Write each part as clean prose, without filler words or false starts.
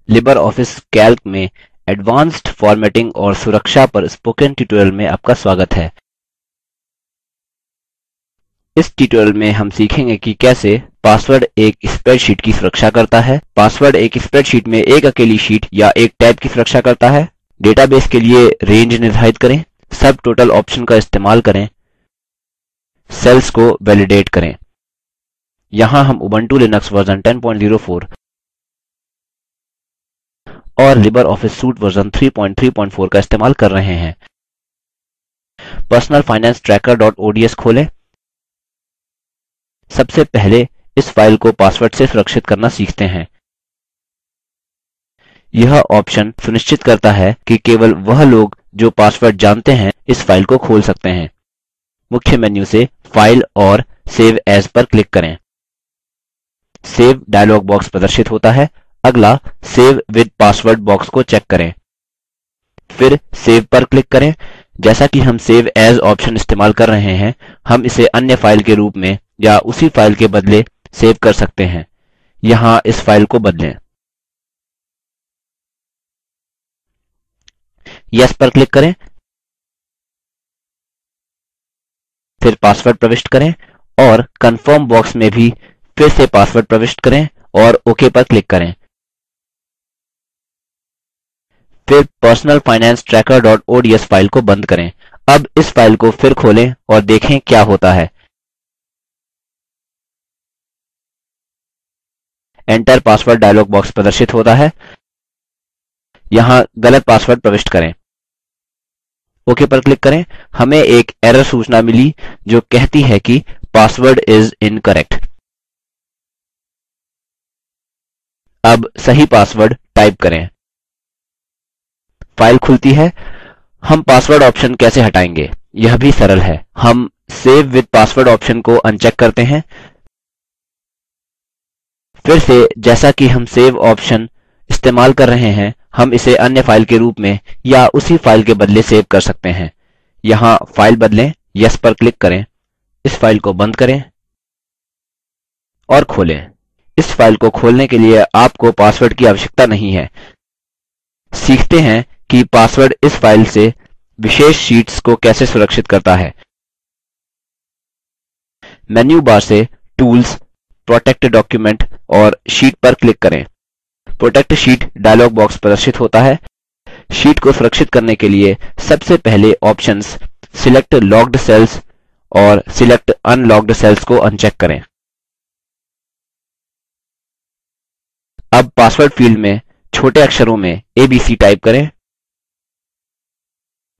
Libre office Calc में advanced formatting और सुरक्षा पर स्पोकन ट्यूटोरियल में आपका स्वागत है। इस ट्यूटोरियल में हम सीखेंगे कि कैसे पासवर्ड एक स्प्रेडशीट की सुरक्षा करता है, पासवर्ड एक स्प्रेडशीट में एक अकेली शीट या एक टैब की सुरक्षा करता है, डेटाबेस के लिए रेंज निर्धारित करें, सब टोटल ऑप्शन का इस्तेमाल करें, सेल्स को वैलिडेट करें। यहाँ हम उबंटू लिनक्स वर्जन 10.04 और लिबर ऑफिस सूट वर्जन 334 का इस्तेमाल कर रहे हैं। पर्सनल फाइनेंस ट्रैकर.ods खोलें। सबसे पहले इस फाइल को पासवर्ड से सुरक्षित करना सीखते हैं। यह ऑप्शन सुनिश्चित करता है कि केवल वह लोग जो पासवर्ड जानते हैं इस फाइल को खोल सकते हैं। मुख्य मेन्यू से फाइल और सेव एज पर क्लिक करें। सेव डायलॉग बॉक्स प्रदर्शित होता है। अगला सेव विद पासवर्ड बॉक्स को चेक करें। फिर सेव पर क्लिक करें। जैसा कि हम सेव एज ऑप्शन इस्तेमाल कर रहे हैं, हम इसे अन्य फाइल के रूप में या उसी फाइल के बदले सेव कर सकते हैं। यहाँ इस फाइल को बदलें। यस पर क्लिक करें। फिर पासवर्ड प्रविष्ट करें और कंफर्म बॉक्स में भी फिर से पासवर्ड प्रविष्ट करें और ओके पर क्लिक करें। फिर पर्सनल फाइनेंस ट्रैकर.ods फाइल को बंद करें। अब इस फाइल को फिर खोलें और देखें क्या होता है। एंटर पासवर्ड डायलॉग बॉक्स प्रदर्शित होता है। यहाँ गलत पासवर्ड प्रविष्ट करें। ओके पर क्लिक करें। हमें एक एरर सूचना मिली जो कहती है कि पासवर्ड इज इनकरेक्ट। अब सही पासवर्ड टाइप करें। फाइल खुलती है। हम पासवर्ड ऑप्शन कैसे हटाएंगे? यह भी सरल है। हम सेव विद पासवर्ड ऑप्शन को अनचेक करते हैं। फिर से जैसा कि हम सेव ऑप्शन इस्तेमाल कर रहे हैं, हम इसे अन्य फाइल के रूप में या उसी फाइल के बदले सेव कर सकते हैं। यहाँ फाइल बदलें। यस पर क्लिक करें। इस फाइल को बंद करें और खोलें। इस फाइल को खोलने के लिए आपको पासवर्ड की आवश्यकता नहीं है। सीखते हैं कि पासवर्ड इस फाइल से विशेष शीट्स को कैसे सुरक्षित करता है। मेन्यू बार से टूल्स, प्रोटेक्ट डॉक्यूमेंट और शीट पर क्लिक करें। प्रोटेक्ट शीट डायलॉग बॉक्स प्रदर्शित होता है। शीट को सुरक्षित करने के लिए सबसे पहले ऑप्शंस सिलेक्ट लॉक्ड सेल्स और सिलेक्ट अनलॉक्ड सेल्स को अनचेक करें। अब पासवर्ड फील्ड में छोटे अक्षरों में ABC टाइप करें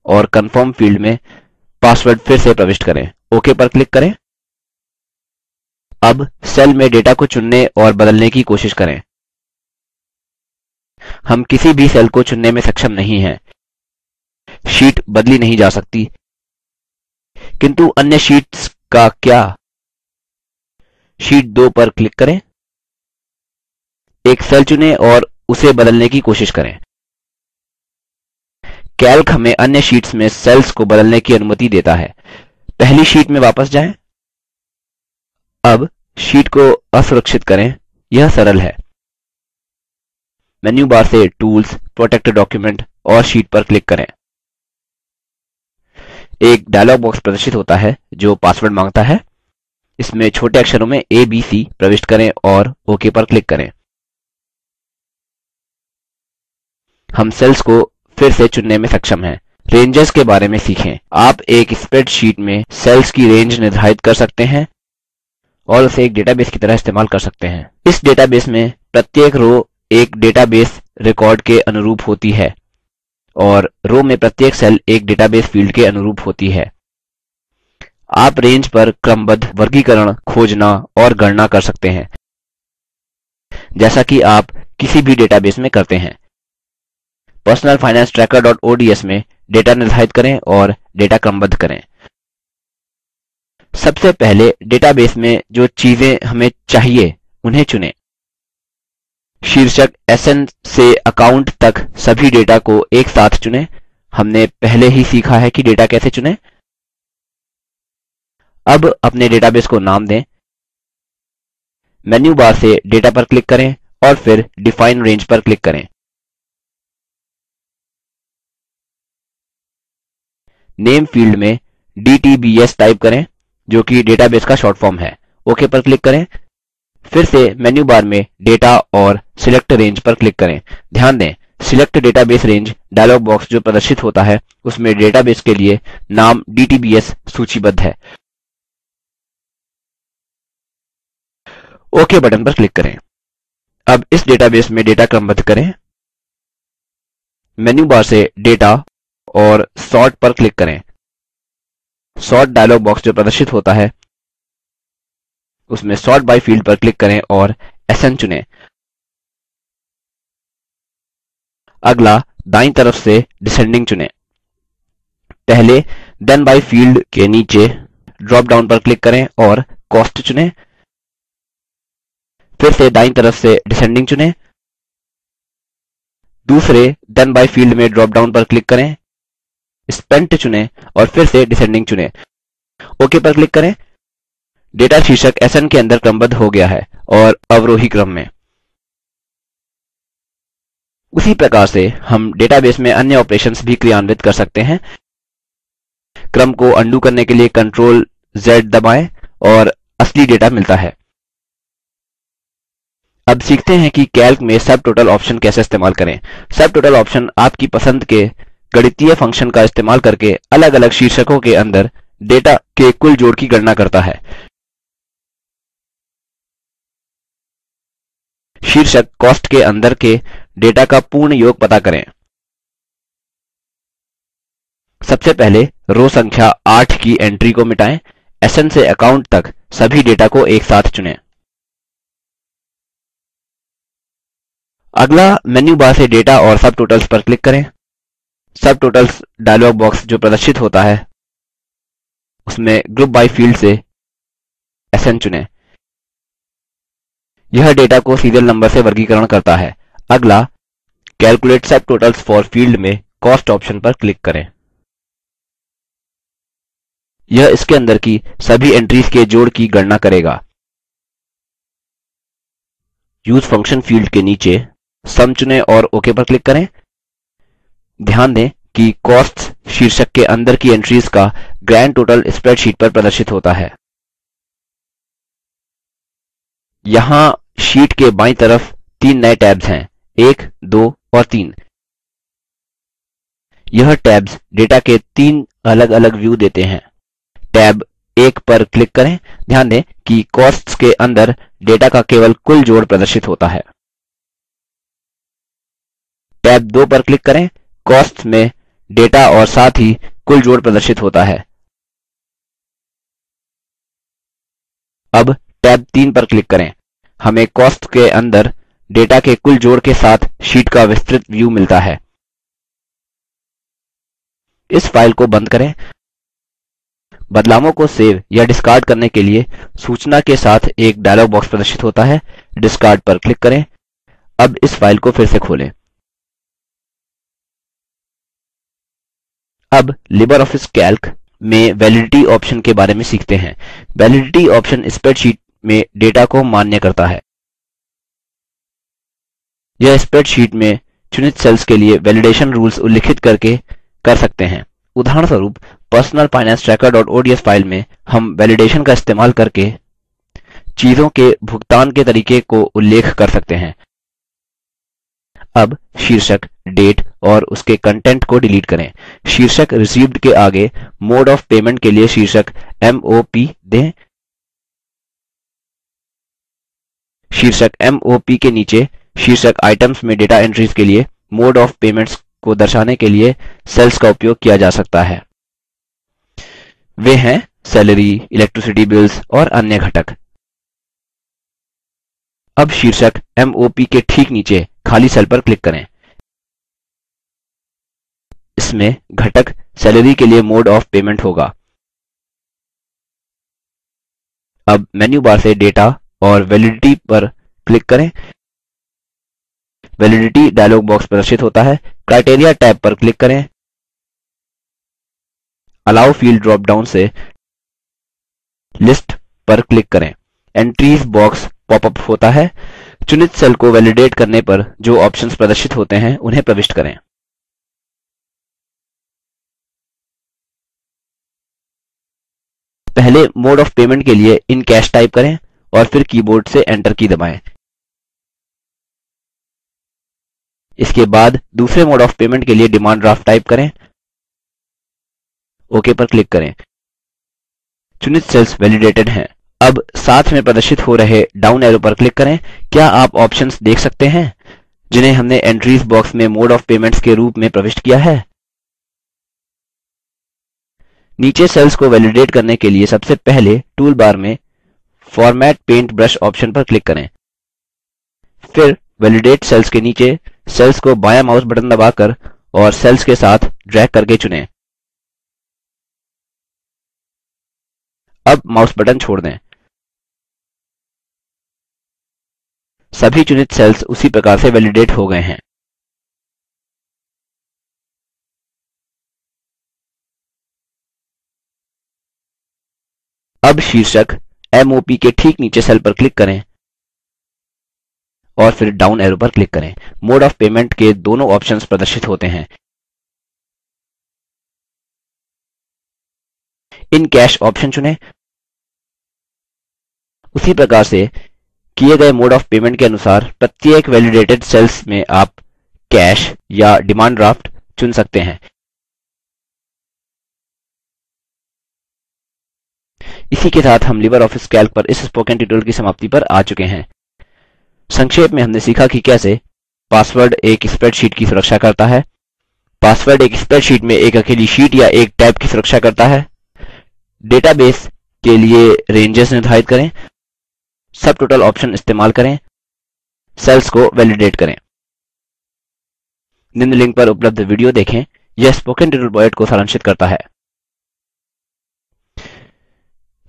और कंफर्म फील्ड में पासवर्ड फिर से प्रविष्ट करें। ओके पर क्लिक करें। अब सेल में डेटा को चुनने और बदलने की कोशिश करें। हम किसी भी सेल को चुनने में सक्षम नहीं हैं। शीट बदली नहीं जा सकती। किंतु अन्य शीट्स का क्या? शीट 2 पर क्लिक करें। एक सेल चुनें और उसे बदलने की कोशिश करें। कैल्क हमें अन्य शीट्स में सेल्स को बदलने की अनुमति देता है। पहली शीट में वापस जाएं। अब शीट को असुरक्षित करें। यह सरल है। मेन्यू बार से टूल्स, प्रोटेक्ट डॉक्यूमेंट और शीट पर क्लिक करें। एक डायलॉग बॉक्स प्रदर्शित होता है जो पासवर्ड मांगता है। इसमें छोटे अक्षरों में ABC प्रविष्ट करें और ओके पर क्लिक करें। हम सेल्स को फिर से चुनने में सक्षम हैं। रेंजेस के बारे में सीखें। आप एक स्प्रेडशीट में सेल्स की रेंज निर्धारित कर सकते हैं और उसे एक डेटाबेस की तरह इस्तेमाल कर सकते हैं। इस डेटाबेस में प्रत्येक रो एक डेटाबेस रिकॉर्ड के अनुरूप होती है और रो में प्रत्येक सेल एक डेटाबेस फील्ड के अनुरूप होती है। आप रेंज पर क्रमबद्ध वर्गीकरण खोजना और गणना कर सकते हैं, जैसा कि आप किसी भी डेटाबेस में करते हैं। पर्सनल फाइनेंस ट्रैकर.ods में डेटा निर्धारित करें और डेटा क्रमबद्ध करें। सबसे पहले डेटाबेस में जो चीजें हमें चाहिए उन्हें चुनें। शीर्षक SN से अकाउंट तक सभी डेटा को एक साथ चुनें। हमने पहले ही सीखा है कि डेटा कैसे चुनें। अब अपने डेटाबेस को नाम दें। मेन्यू बार से डेटा पर क्लिक करें और फिर डिफाइन रेंज पर क्लिक करें। नेम फील्ड में DTBS टाइप करें, जो कि डेटाबेस का शॉर्ट फॉर्म है। ओके पर क्लिक करें। फिर से मेन्यू बार में डेटा और सिलेक्ट रेंज पर क्लिक करें। ध्यान दें, select database range dialog box जो प्रदर्शित होता है उसमें डेटाबेस के लिए नाम DTBS सूचीबद्ध है। ओके बटन पर क्लिक करें। अब इस डेटाबेस में डेटा क्रमबद्ध करें। मेन्यू बार से डेटा और सॉर्ट पर क्लिक करें। सॉर्ट डायलॉग बॉक्स जो प्रदर्शित होता है उसमें सॉर्ट बाय फील्ड पर क्लिक करें और SN चुनें। अगला दाईं तरफ से डिसेंडिंग चुनें। पहले देन बाय फील्ड के नीचे ड्रॉप डाउन पर क्लिक करें और कॉस्ट चुनें। फिर से दाईं तरफ से डिसेंडिंग चुनें। दूसरे देन बाय फील्ड में ड्रॉप डाउन पर क्लिक करें, स्पेंट चुनें और फिर से डिसेंडिंग चुनें। ओके पर क्लिक करें। डेटा शीर्षक SN के अंदर क्रमबद्ध हो गया है और अवरोही क्रम में। उसी प्रकार से हम डेटाबेस में अन्य ऑपरेशंस भी क्रियान्वित कर सकते हैं। क्रम को अंडू करने के लिए Ctrl+Z दबाएं और असली डेटा मिलता है। अब सीखते हैं कि कैल्क में सब टोटल ऑप्शन कैसे इस्तेमाल करें। सब टोटल ऑप्शन आपकी पसंद के गणितीय फंक्शन का इस्तेमाल करके अलग अलग शीर्षकों के अंदर डेटा के कुल जोड़ की गणना करता है। शीर्षक कॉस्ट के अंदर के डेटा का पूर्ण योग पता करें। सबसे पहले रो संख्या 8 की एंट्री को मिटाएं। SN से अकाउंट तक सभी डेटा को एक साथ चुनें। अगला मेन्यू बार से डेटा और सब टोटल्स पर क्लिक करें। सब टोटल्स डायलॉग बॉक्स जो प्रदर्शित होता है उसमें ग्रुप बाय फील्ड से SN चुनें। यह डेटा को सीरियल नंबर से वर्गीकरण करता है। अगला कैलकुलेट सब टोटल्स फॉर फील्ड में कॉस्ट ऑप्शन पर क्लिक करें। यह इसके अंदर की सभी एंट्रीज के जोड़ की गणना करेगा। यूज फंक्शन फील्ड के नीचे सम चुनें और ओके पर क्लिक करें। ध्यान दें कि कॉस्ट्स शीर्षक के अंदर की एंट्रीज का ग्रैंड टोटल स्प्रेडशीट पर प्रदर्शित होता है। यहाँ शीट के बाईं तरफ 3 नए टैब्स हैं, 1, 2 और 3। यह टैब्स डेटा के 3 अलग अलग व्यू देते हैं। टैब 1 पर क्लिक करें। ध्यान दें कि कॉस्ट्स के अंदर डेटा का केवल कुल जोड़ प्रदर्शित होता है। टैब 2 पर क्लिक करें। कॉस्ट्स में डेटा और साथ ही कुल जोड़ प्रदर्शित होता है। अब टैब 3 पर क्लिक करें। हमें कॉस्ट के अंदर डेटा के कुल जोड़ के साथ शीट का विस्तृत व्यू मिलता है। इस फाइल को बंद करें। बदलावों को सेव या डिस्कार्ड करने के लिए सूचना के साथ एक डायलॉग बॉक्स प्रदर्शित होता है। डिस्कार्ड पर क्लिक करें। अब इस फाइल को फिर से खोलें। अब लिबरऑफिस कैल्क में वैलिडिटी ऑप्शन के बारे में सीखते हैं। वैलिडिटी ऑप्शन स्प्रेडशीट में डेटा को मान्य करता है। यह स्प्रेडशीट में चुनित सेल्स के लिए वैलिडेशन रूल्स उल्लिखित करके कर सकते हैं। उदाहरणस्वरूप पर्सनल फाइनेंस ट्रैकर.ods फाइल में हम वैलिडेशन का इस्तेमाल करके चीज़ों के भुगतान के तरीके को उल्लेख कर सकते हैं। अब शीर्षक डेट और उसके कंटेंट को डिलीट करें। शीर्षक रिसीव्ड के आगे मोड ऑफ पेमेंट के लिए शीर्षक MOP दें। शीर्षक MOP के नीचे शीर्षक आइटम्स में डेटा एंट्रीज के लिए मोड ऑफ पेमेंट्स को दर्शाने के लिए सेल्स का उपयोग किया जा सकता है। वे हैं सैलरी, इलेक्ट्रिसिटी बिल्स और अन्य घटक। अब शीर्षक MOP के ठीक नीचे खाली सेल पर क्लिक करें। इसमें घटक सैलरी के लिए मोड ऑफ पेमेंट होगा। अब मेन्यू बार से डेटा और वैलिडिटी पर क्लिक करें। वैलिडिटी डायलॉग बॉक्स प्रदर्शित होता है। क्राइटेरिया टैब पर क्लिक करें। अलाउ फील्ड ड्रॉप डाउन से लिस्ट पर क्लिक करें। एंट्रीज बॉक्स पॉपअप होता है। चुनित सेल को वैलिडेट करने पर जो ऑप्शंस प्रदर्शित होते हैं उन्हें प्रविष्ट करें। पहले मोड ऑफ पेमेंट के लिए इन कैश टाइप करें और फिर कीबोर्ड से एंटर की दबाएँ। इसके बाद दूसरे मोड ऑफ पेमेंट के लिए डिमांड ड्राफ्ट टाइप करें, ओके पर क्लिक करें। चुनित सेल्स वैलिडेटेड हैं। अब साथ में प्रदर्शित हो रहे डाउन एरो पर क्लिक करें। क्या आप ऑप्शन्स देख सकते हैं जिन्हें हमने एंट्रीज बॉक्स में मोड ऑफ पेमेंट्स के रूप में प्रविष्ट किया है? नीचे सेल्स को वैलिडेट करने के लिए सबसे पहले टूल बार में फॉर्मेट पेंट ब्रश ऑप्शन पर क्लिक करें। फिर वैलिडेट सेल्स के नीचे सेल्स को बायां माउस बटन दबाकर और सेल्स के साथ ड्रैग करके चुनें। अब माउस बटन छोड़ दें। सभी चुनित सेल्स उसी प्रकार से वैलिडेट हो गए हैं। अब शीर्षक MOP के ठीक नीचे सेल पर क्लिक करें और फिर डाउन एरो पर क्लिक करें। मोड ऑफ पेमेंट के दोनों ऑप्शन्स प्रदर्शित होते हैं। इन कैश ऑप्शन चुनें। उसी प्रकार से किए गए मोड ऑफ पेमेंट के अनुसार प्रत्येक वैलिडेटेड सेल्स में आप कैश या डिमांड ड्राफ्ट चुन सकते हैं। इसी के साथ हम लिबर ऑफिस कैल्क पर इस स्पोकन ट्यूटोरियल की समाप्ति पर आ चुके हैं। संक्षेप में हमने सीखा कि कैसे पासवर्ड एक स्प्रेडशीट की सुरक्षा करता है, पासवर्ड एक स्प्रेडशीट में एक अकेली शीट या एक टैब की सुरक्षा करता है, डेटाबेस के लिए रेंजेस निर्धारित करें, सब टोटल ऑप्शन इस्तेमाल करें, सेल्स को वैलिडेट करें। निम्न लिंक पर उपलब्ध वीडियो देखें। यह स्पोकन ट्यूटोरियल प्रोजेक्ट को सारांशित करता है।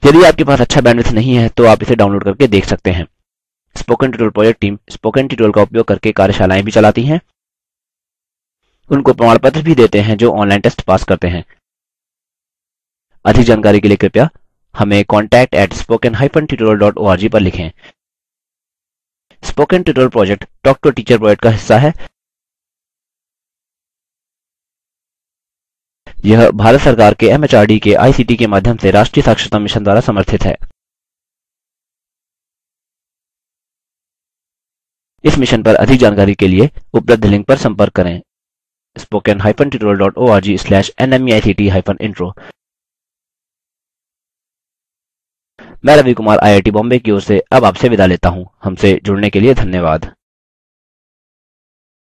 यदि आपके पास अच्छा बैंडविड्थ नहीं है तो आप इसे डाउनलोड करके देख सकते हैं। Spoken tutorial project team spoken tutorial का उपयोग करके कार्यशालाएँ भी चलाती हैं। उनको प्रमाण पत्र भी देते हैं जो ऑनलाइन टेस्ट पास करते हैं। अधिक जानकारी के लिए कृपया हमें contact@spoken-tutorial.org पर लिखें। Spoken tutorial project talk to teacher project का हिस्सा है। यह भारत सरकार के MHRD के ICT के माध्यम से राष्ट्रीय साक्षरता मिशन द्वारा समर्थित है। इस मिशन पर अधिक जानकारी के लिए उपलब्ध लिंक पर संपर्क करें। spoken-tutorial.org/nmeict-intro। मैं रवि कुमार IIT बॉम्बे की ओर से अब आपसे विदा लेता हूँ। हमसे जुड़ने के लिए धन्यवाद।